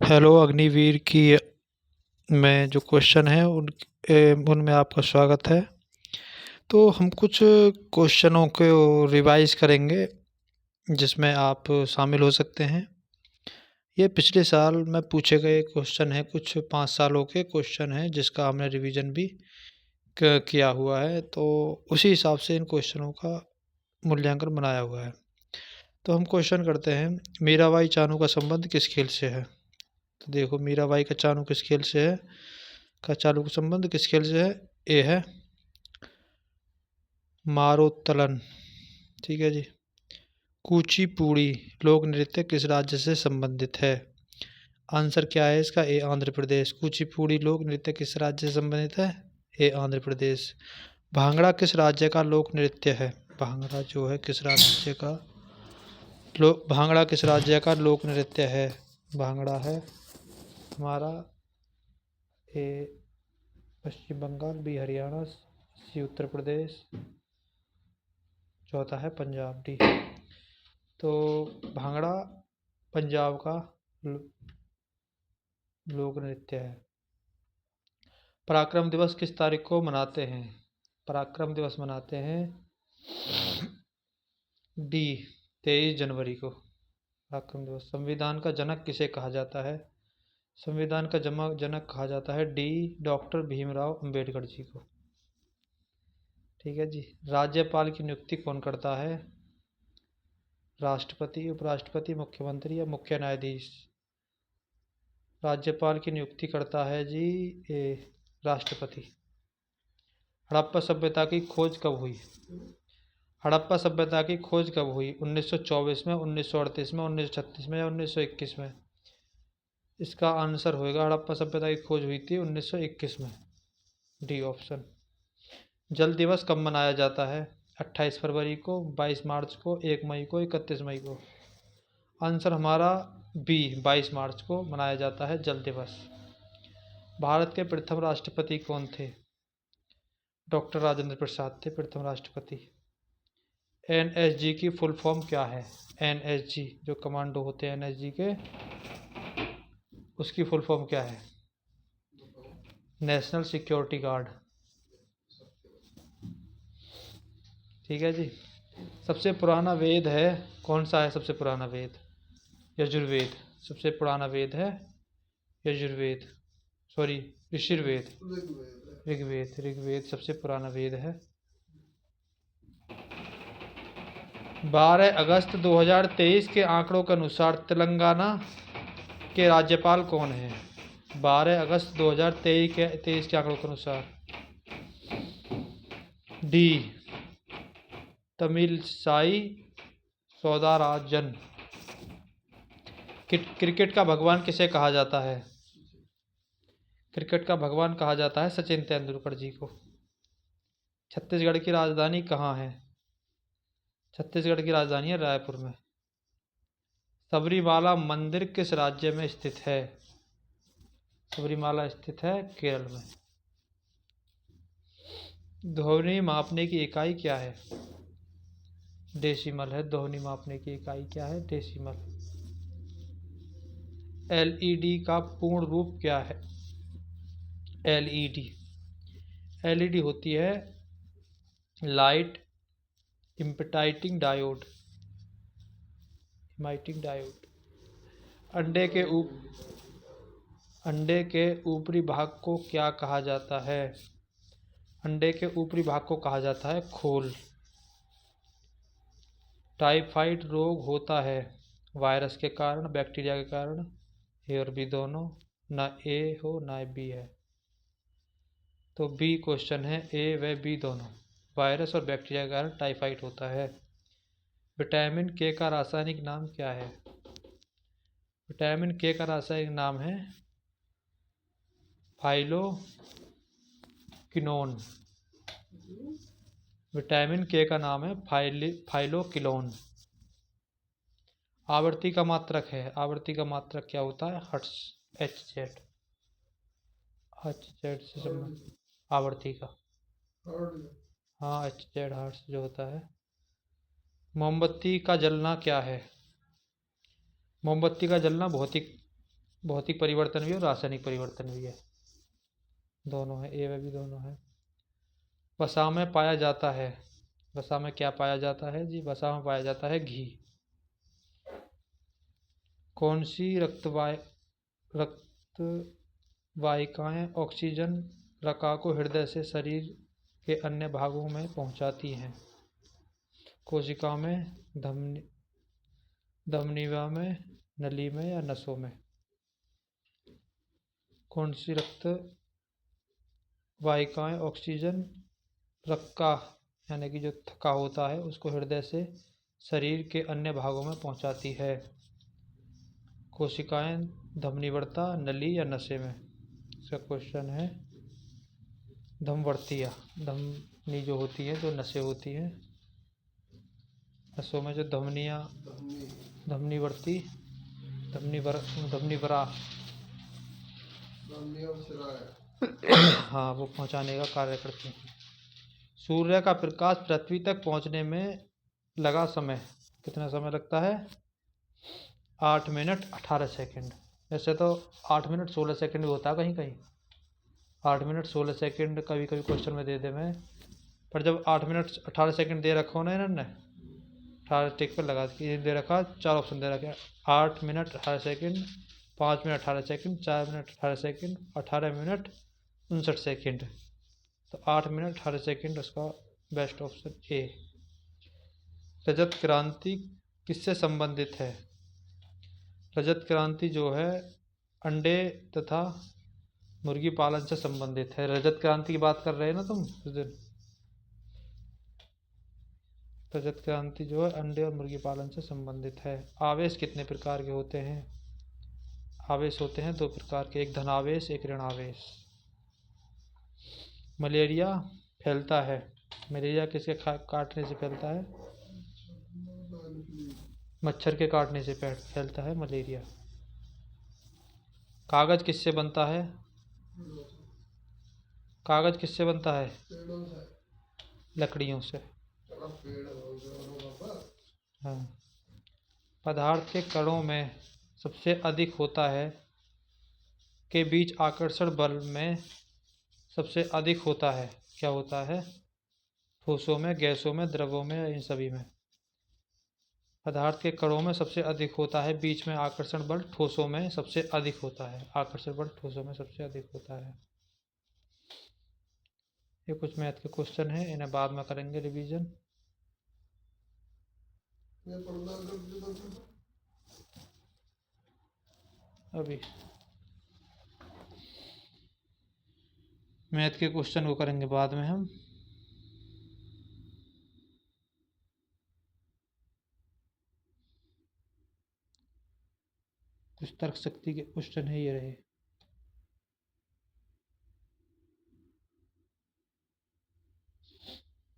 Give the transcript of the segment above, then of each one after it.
Hello Agniveer की में जो क्वेश्चन है उनमें आपका स्वागत है। तो हम कुछ क्वेश्चनों को रिवाइज करेंगे जिसमें आप शामिल हो सकते हैं। ये पिछले साल में पूछे गए क्वेश्चन हैं, कुछ 5 सालों के क्वेश्चन हैं जिसका हमने रिवीजन भी किया हुआ है। तो उसी हिसाब से इन क्वेश्चनों का मूल्यांकन बनाया हुआ है। तो हम क्वेश्चन करते हैं, मीराबाई चानू का संबंध किस खेल से है? तो देखो, मीराबाई का चानू किस खेल से है, का चालू का संबंध किस खेल से है? ए है मारोत्तलन। ठीक है जी। कुचिपुड़ी लोक नृत्य किस राज्य से संबंधित है? आंसर क्या है इसका? ए आंध्र प्रदेश। कुचिपुड़ी लोक नृत्य किस राज्य से संबंधित है? ए आंध्र प्रदेश। भांगड़ा किस राज्य का लोक नृत्य है? भांगड़ा जो है किस राज्य का भांगड़ा किस राज्य का लोक नृत्य है? भांगड़ा है हमारा ए पश्चिम बंगाल, बी हरियाणा, सी उत्तर प्रदेश, चौथा है पंजाब, डी। तो भांगड़ा पंजाब का लोक नृत्य है। पराक्रम दिवस किस तारीख को मनाते हैं? पराक्रम दिवस मनाते हैं डी 23 जनवरी को। पराक्रम दिवस। संविधान का जनक किसे कहा जाता है? संविधान का जनक कहा जाता है डी डॉक्टर भीमराव अंबेडकर जी को। ठीक है जी। राज्यपाल की नियुक्ति कौन करता है? राष्ट्रपति, उपराष्ट्रपति, मुख्यमंत्री या मुख्य न्यायाधीश? राज्यपाल की नियुक्ति करता है जी राष्ट्रपति। हड़प्पा सभ्यता की खोज कब हुई? हड़प्पा सभ्यता की खोज कब हुई? 1924 में, 1938 में, 1936 में या 1921 में? इसका आंसर होएगा, हड़प्पा सभ्यता की खोज हुई थी 1921 में, डी ऑप्शन। जल दिवस कब मनाया जाता है? 28 फरवरी को, 22 मार्च को, 1 मई को, 31 मई को? आंसर हमारा बी 22 मार्च को मनाया जाता है जल दिवस। भारत के प्रथम राष्ट्रपति कौन थे? डॉक्टर राजेंद्र प्रसाद थे प्रथम राष्ट्रपति। एनएसजी की फुल फॉर्म क्या है? एनएसजी जो कमांडो होते हैं एनएसजी के, उसकी फुल फॉर्म क्या है? National security guard. ठीक है जी। सबसे पुराना वेद है कौन सा है? सबसे पुराना वेद यजुर्वेद। सबसे पुराना वेद है यजुर्वेद, सॉरी ऋषिर्वेद, ऋग्वेद। ऋग्वेद सबसे पुराना वेद है। 12 अगस्त 2023 के आंकड़ों के अनुसार तेलंगाना के राज्यपाल कौन है? 12 अगस्त 2023 के आंकड़ों के अनुसार डी तमिलसाई सौंदरराजन। क्रिकेट का भगवान किसे कहा जाता है? क्रिकेट का भगवान कहा जाता है सचिन तेंदुलकर जी को। छत्तीसगढ़ की राजधानी कहाँ है? छत्तीसगढ़ की राजधानी है रायपुर में। सबरीमाला मंदिर किस राज्य में स्थित है? सबरीमाला स्थित है केरल में। ध्वनि मापने की इकाई क्या है? डेसिमल है। ध्वनि मापने की इकाई क्या है? डेसिमल। एलईडी का पूर्ण रूप क्या है? एलईडी एलईडी होती है light emitting diode. Emitting diode. अंडे के अंडे के ऊपरी भाग को क्या कहा जाता है? अंडे के ऊपरी भाग को कहा जाता है खोल। टाइफाइड रोग होता है वायरस के कारण, बैक्टीरिया के कारण, ए और बी दोनों? ना ए हो ना बी है, तो बी क्वेश्चन है। ए व बी दोनों, वायरस और बैक्टीरिया के कारण टाइफाइड होता है। विटामिन के का रासायनिक नाम क्या है? विटामिन के का रासायनिक नाम है फाइलोक्विनोन। विटामिन के का नाम है फाइलोक्विनोन। आवृत्ति का मात्रक है। आवृत्ति का मात्रक क्या होता है? हर्ट्ज। एच जेड से संबंध आवृत्ति का। हाँ, एच जेड हर्ट्ज जो होता है। मोमबत्ती का जलना क्या है? मोमबत्ती का जलना भौतिक भौतिक परिवर्तन भी है और रासायनिक परिवर्तन भी है, दोनों है, ए में भी दोनों है। वसा में पाया जाता है, वसा में क्या पाया जाता है जी? वसा में पाया जाता है घी। कौन सी रक्त वाहिकाएं ऑक्सीजन रका को हृदय से शरीर के अन्य भागों में पहुंचाती हैं? कोशिका में, धमनियों में, नली में या नसों में? कौन सी रक्त वाहिकाएं ऑक्सीजन रक्का यानी कि जो थका होता है उसको हृदय से शरीर के अन्य भागों में पहुंचाती है? कोशिकाएं, धमनीवर्ता, नली या नशे में? इसका क्वेश्चन है धमवर्तिया, धमनी जो होती है, जो नसें होती हैं, नसों में जो धमनियाँ, धमनीवर्ती, धमनीवरा, हाँ, वो पहुंचाने का कार्य करती हैं। सूर्य का प्रकाश पृथ्वी तक पहुंचने में लगा समय कितना समय लगता है? 8 मिनट 18 सेकंड। वैसे तो 8 मिनट 16 सेकंड भी होता है कहीं कहीं, 8 मिनट 16 सेकंड कभी कभी क्वेश्चन में दे दे मैं, पर जब 8 मिनट 18 सेकंड दे रखा हो ना इन्होंने, 18 टिक पर लगा दे रखा, 4 ऑप्शन दे रखे, 8 minute 18 second, 5 minute 18 second, 4 minute 18 second, 18 minute 59 second. तो 8 मिनट 18 सेकंड उसका बेस्ट ऑप्शन ए। रजत क्रांति किससे संबंधित है? रजत क्रांति जो है अंडे तथा मुर्गी पालन से संबंधित है। रजत क्रांति की बात कर रहे हैं ना तुम उस दिन? रजत क्रांति जो है अंडे और मुर्गी पालन से संबंधित है। आवेश कितने प्रकार के होते हैं? आवेश होते हैं 2 प्रकार के, एक धनावेश, एक ऋणावेश। मलेरिया फैलता है, मलेरिया किसके काटने से फैलता है? मच्छर के काटने से फैलता है मलेरिया। कागज किससे बनता है? कागज किससे बनता है? लकड़ियों से। हाँ। पदार्थ के कणों में सबसे अधिक होता है के बीच आकर्षण बल में सबसे अधिक होता है, क्या होता है? ठोसों में, गैसों में, द्रवों में या इन सभी में? पदार्थ के कणों में सबसे अधिक होता है, बीच में आकर्षण बल ठोसों में सबसे अधिक होता है, आकर्षण बल ठोसों में सबसे अधिक होता है। ये कुछ मैथ के क्वेश्चन हैं, इन्हें बाद में करेंगे रिवीजन। अभी मैथ के क्वेश्चन को करेंगे बाद में हम। कुछ तर्क शक्ति के क्वेश्चन है, ये रहे।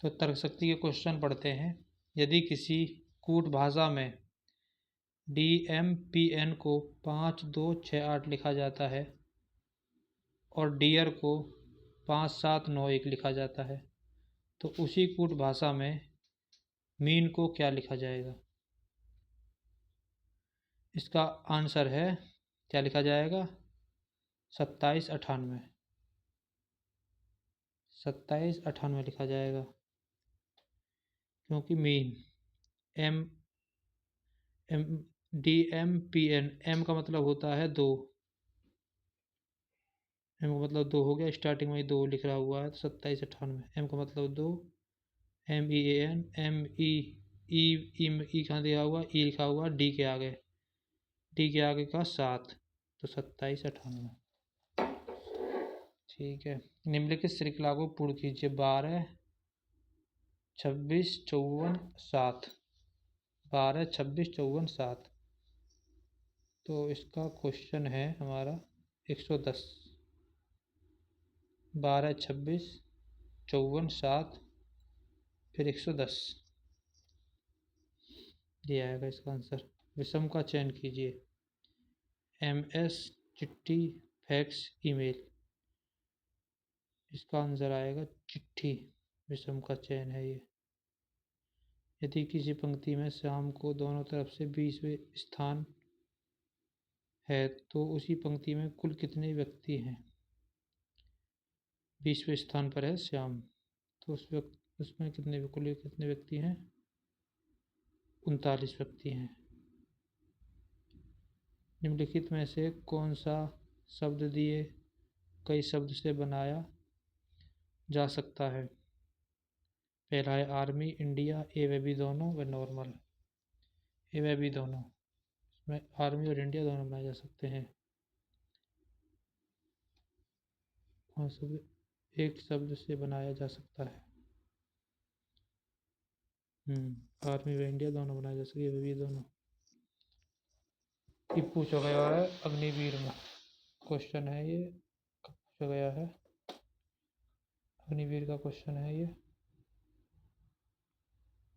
तो तर्क शक्ति के क्वेश्चन पढ़ते हैं। यदि किसी कूट भाषा में DMPN को 5268 लिखा जाता है और डियर को 5791 लिखा जाता है, तो उसी कूट भाषा में मीन को क्या लिखा जाएगा? इसका आंसर है, क्या लिखा जाएगा? 2798, 2798 लिखा जाएगा, क्योंकि मीन DMPN, एम का मतलब होता है 2, एम का मतलब 2 हो गया, स्टार्टिंग में ही 2 लिख रहा हुआ है, तो 2798, एम का मतलब 2, MEAN, ई कहाँ दिया हुआ? ई लिखा हुआ डी के आगे, डी के आगे का 7, तो 2798। ठीक है, निम्नलिखित श्रृंखला को पूर्ण कीजिए। 12, 26, 54, 7, 12, 26, 54, 7। तो इसका क्वेश्चन है हमारा 110। 12, 26, 54, 7 फिर 110, ये आएगा इसका आंसर। विषम का चयन कीजिए। MS, चिट्ठी, फैक्स, ईमेल। इसका आंसर आएगा चिट्ठी, विषम का चयन है ये। यदि किसी पंक्ति में श्याम को दोनों तरफ से 20वें स्थान है तो उसी पंक्ति में कुल कितने व्यक्ति हैं? 20वें स्थान पर है श्याम, तो उसमें कुल कितने व्यक्ति हैं? 39 व्यक्ति हैं। निम्नलिखित में से कौन सा शब्द दिए कई शब्द से बनाया जा सकता है? पहला है आर्मी, इंडिया, ए व बी दोनों, व नॉर्मल। ए व बी दोनों, इसमें आर्मी और इंडिया दोनों बनाए जा सकते हैं। और सब एक शब्द से बनाया जा सकता है। आर्मी व इंडिया दोनों बनाए जा सकते हैं, ए व बी दोनों। ये पूछा गया है अग्निवीर में, क्वेश्चन है ये, पूछा गया है अग्निवीर का क्वेश्चन है ये,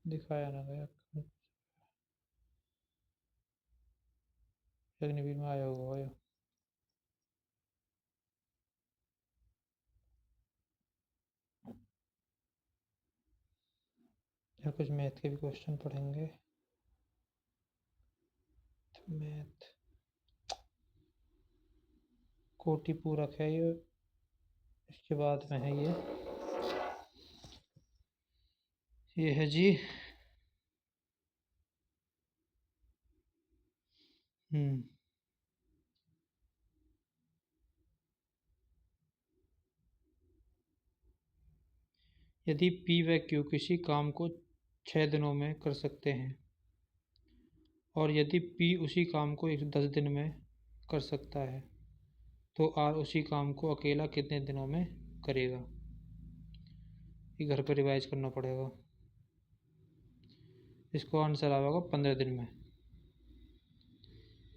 दिखाया ना गया, अग्निवीर में आया हुआ है। या कुछ मैथ के भी क्वेश्चन पढ़ेंगे। मैथ कोटि पूरक है ये, इसके बाद में है ये है जी यदि P व Q किसी काम को 6 दिनों में कर सकते हैं और यदि P उसी काम को 10 दिन में कर सकता है तो R उसी काम को अकेला कितने दिनों में करेगा? ये घर पर रिवाइज करना पड़ेगा। इसको आंसर आएगा 15 दिन में।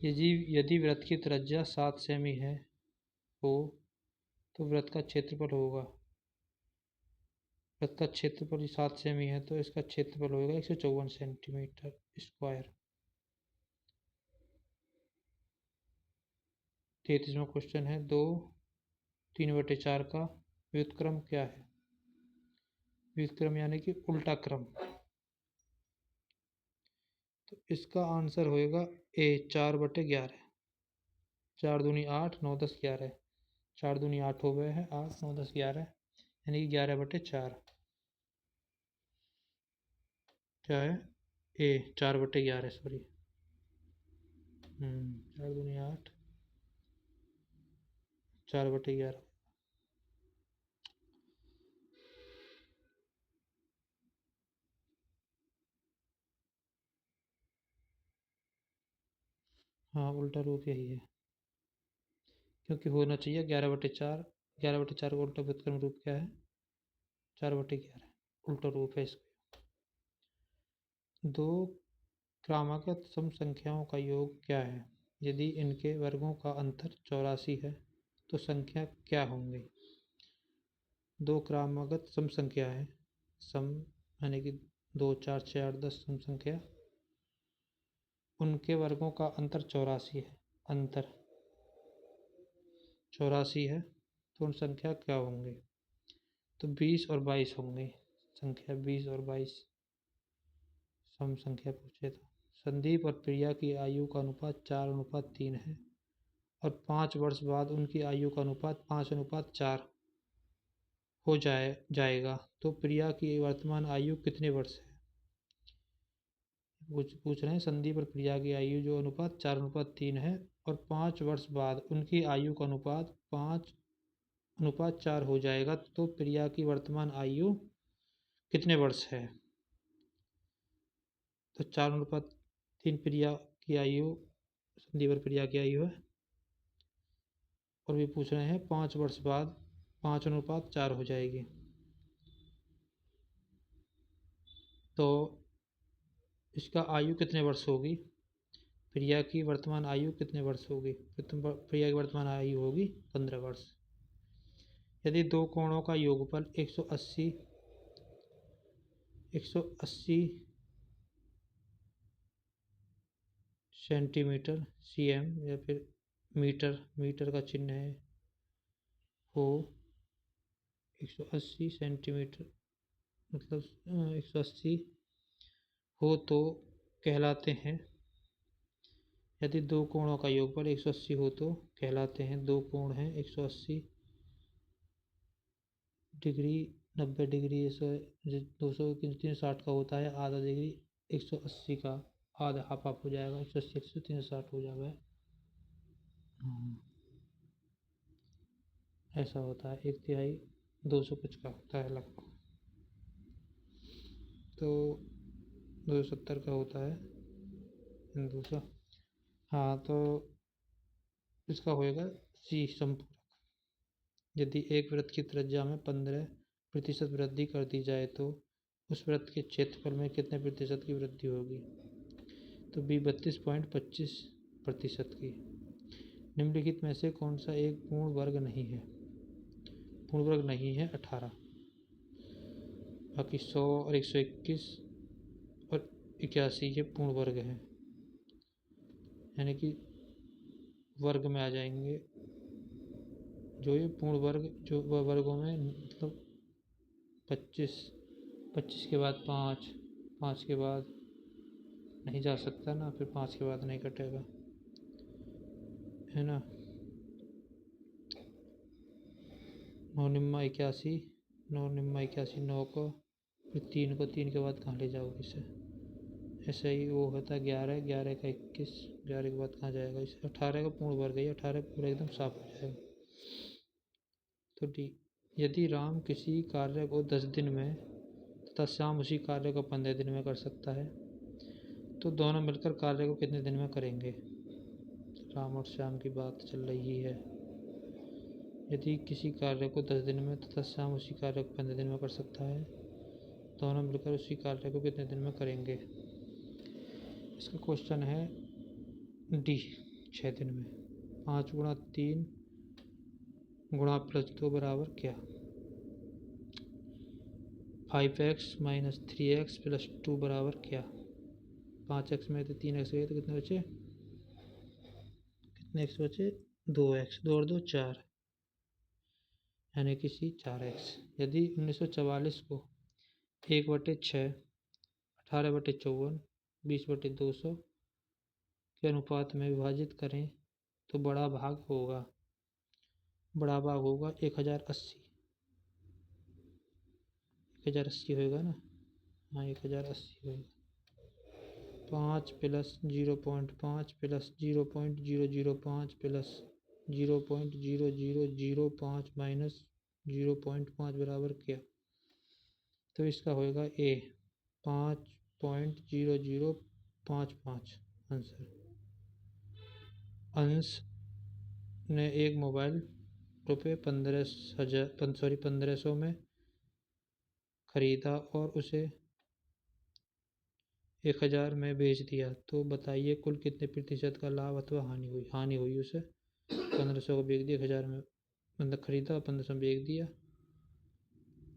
यदि वृत्त की त्रिज्या 7 सेमी हो तो वृत्त का क्षेत्रफल होगा, वृत्त का क्षेत्रफल 7 सेमी है तो इसका क्षेत्रफल होगा 154 सेंटीमीटर स्क्वायर। 33वां क्वेश्चन है 2/3/4 का व्युत्क्रम क्या है? व्युत्क्रम यानी कि उल्टा क्रम, तो इसका आंसर होएगा ए 4/11। 4 दूनी 8, 9 10 11, 4 दूनी 8 हो गए हैं, 8 9 10 11, यानी कि 11/4। क्या है? ए 4/11, सॉरी। 4 दूनी 8, 4/11। हाँ, उल्टा रूप यही है, क्योंकि होना चाहिए 11/4। 11/4 का उल्टा व्युत्क्रम रूप क्या है? 4/11, उल्टा रूप है इसका। दो क्रमागत सम संख्याओं का योग क्या है? यदि इनके वर्गों का अंतर 84 है तो संख्या क्या होंगी? दो क्रमागत सम संख्या है, सम यानी कि 2 4 6 8 10 सम संख्या, उनके वर्गों का अंतर 84 है, अंतर 84 है, तो उन संख्या क्या होंगे? तो 20 और 22 होंगे। संख्या 20 और 22 सम संख्या पूछे तो। संदीप और प्रिया की आयु का अनुपात 4:3 है और 5 वर्ष बाद उनकी आयु का अनुपात 5:4 हो जाएगा तो प्रिया की वर्तमान आयु कितने वर्ष है? पूछ रहे हैं संदीप और प्रिया की आयु जो अनुपात 4:3 है और 5 वर्ष बाद उनकी आयु का अनुपात 5:4 हो जाएगा तो प्रिया की वर्तमान आयु कितने वर्ष है? तो 4:3 प्रिया की आयु, संदीप और प्रिया की आयु है, और भी पूछ रहे हैं 5 वर्ष बाद 5:4 हो जाएगी, तो इसका आयु कितने वर्ष होगी? प्रिया की वर्तमान आयु कितने वर्ष होगी? प्रिया की वर्तमान आयु होगी 15 वर्ष। यदि दो कोणों का योगफल 180 सेंटीमीटर cm या फिर मीटर का चिन्ह है हो 180 सेंटीमीटर मतलब 180 हो तो कहलाते हैं, यदि दो कोणों का योगफल 180 हो तो कहलाते हैं। दो कोण हैं 180 डिग्री, 90 डिग्री, 200 360 का होता है आधा डिग्री, 180 का आधा हाफ हाफ हो जाएगा, 180 100 360 हो जाएगा। ऐसा होता है, एक तिहाई 200 कुछ का होता है लगभग, तो 270 का होता है 200। हाँ, तो इसका होएगा सी संपूरक। यदि एक वृत्त की त्रिज्या में 15% वृद्धि कर दी जाए तो उस वृत्त के क्षेत्रफल में कितने प्रतिशत की वृद्धि होगी? तो बी 32.25% की। निम्नलिखित में से कौन सा एक पूर्ण वर्ग नहीं है? पूर्ण वर्ग नहीं है 18, बाकी 100 और 121 और 81 ये पूर्ण वर्ग हैं, यानी कि वर्ग में आ जाएंगे। जो ये पूर्ण वर्ग जो वर्गों में मतलब 25, 25 के बाद 5, 5 के बाद नहीं जा सकता ना, फिर 5 के बाद नहीं कटेगा, है ना। 9 निम्मा 81, 9 निम्मा 81, 9 को फिर 3 को 3 के बाद कहाँ ले जाओगे इसे? ऐसे ही वो होता है 11, 11 का 21, 11 के बाद कहाँ जाएगा इसे? 18 का पूर्ण वर्ग है, 18 पूरा एकदम साफ हो जाएगा। तो डी, यदि राम किसी कार्य को 10 दिन में तथा श्याम उसी कार्य को 15 दिन में कर सकता है तो दोनों मिलकर कार्य को कितने दिन में करेंगे? राम और श्याम की बात चल रही है। यदि किसी कार्य को 10 दिन में तथा श्याम उसी कार्य को 15 दिन में कर सकता है, दोनों मिलकर उसी कार्य को कितने दिन में करेंगे? इसका क्वेश्चन है डी 6 दिन में। 5 गुणा 3 गुणा +2 बराबर क्या? 5x माइनस 3x प्लस 2 बराबर क्या? 5x में तो 3x गए तो कितने बचे? कितने x बचे? 2x, 2 और 2 4, यानी कि सी 4x। यदि 1944 को 1/6, 18/54, 20/200 के अनुपात में विभाजित करें तो बड़ा भाग होगा 1080। 1080 होगा ना? हाँ, 1080 होगा। 5 प्लस 0.5 प्लस 0.005 प्लस 0.0005 माइनस 0.5 बराबर क्या? तो इसका होएगा ए 5.0055 आंसर। अंश ने एक मोबाइल रुपये 1500 में खरीदा और उसे 1000 में बेच दिया, तो बताइए कुल कितने प्रतिशत का लाभ अथवा हानि हुई? हानि हुई, उसे 1500 को बेच दिया, 1000 में मतलब खरीदा, 1500 में बेच दिया,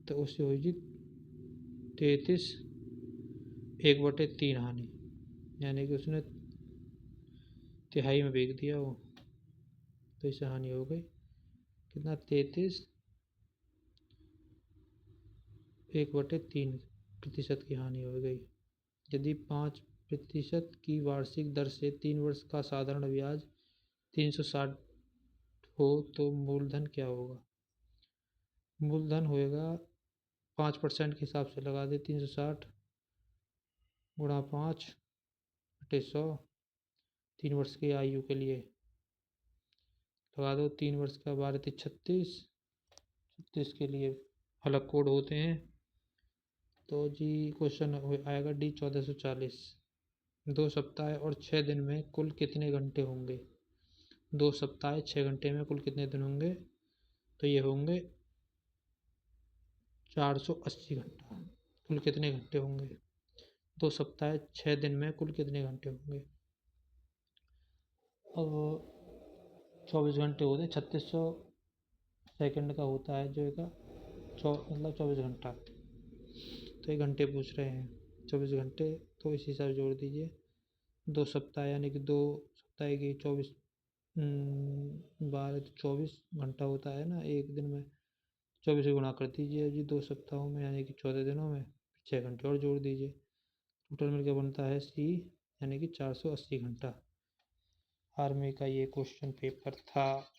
तो उससे हुई जी 33, 1/3 हानि, यानी कि उसने तिहाई में बेच दिया वो, तो इससे हानि हो गई कितना? 33, 1/3% की हानि हो गई। यदि 5% की वार्षिक दर से 3 वर्ष का साधारण ब्याज 360 हो तो मूलधन क्या होगा? मूलधन होएगा 5% के हिसाब से लगा दे, 360 गुणा 5/100, 3 वर्ष की आयु के लिए लगा दो। 3 वर्ष का 12 36, 36 के लिए अलग कोड होते हैं। तो जी क्वेश्चन आएगा डी 1440। 2 सप्ताह और 6 दिन में कुल कितने घंटे होंगे? 2 सप्ताह 6 घंटे में कुल कितने दिन होंगे? तो ये होंगे 480 घंटा। कुल कितने घंटे होंगे? 2 सप्ताह 6 दिन में कुल कितने घंटे होंगे? अब 24 घंटे होते, 3600 सेकंड का होता है जो का मतलब 24 घंटा, तो ये घंटे पूछ रहे हैं। 24 घंटे तो इसी हिसाब से जोड़ दीजिए। 2 सप्ताह यानी कि 2 सप्ताह की 24, 12 24 घंटा होता है ना एक दिन में, 24 से गुणा कर दीजिए जी 2 सप्ताहों में, यानी कि 14 दिनों में 6 घंटे और जोड़ दीजिए। टोटल मिलकर बनता है सी, यानी कि 480 घंटा। आर्मी का ये क्वेश्चन पेपर था।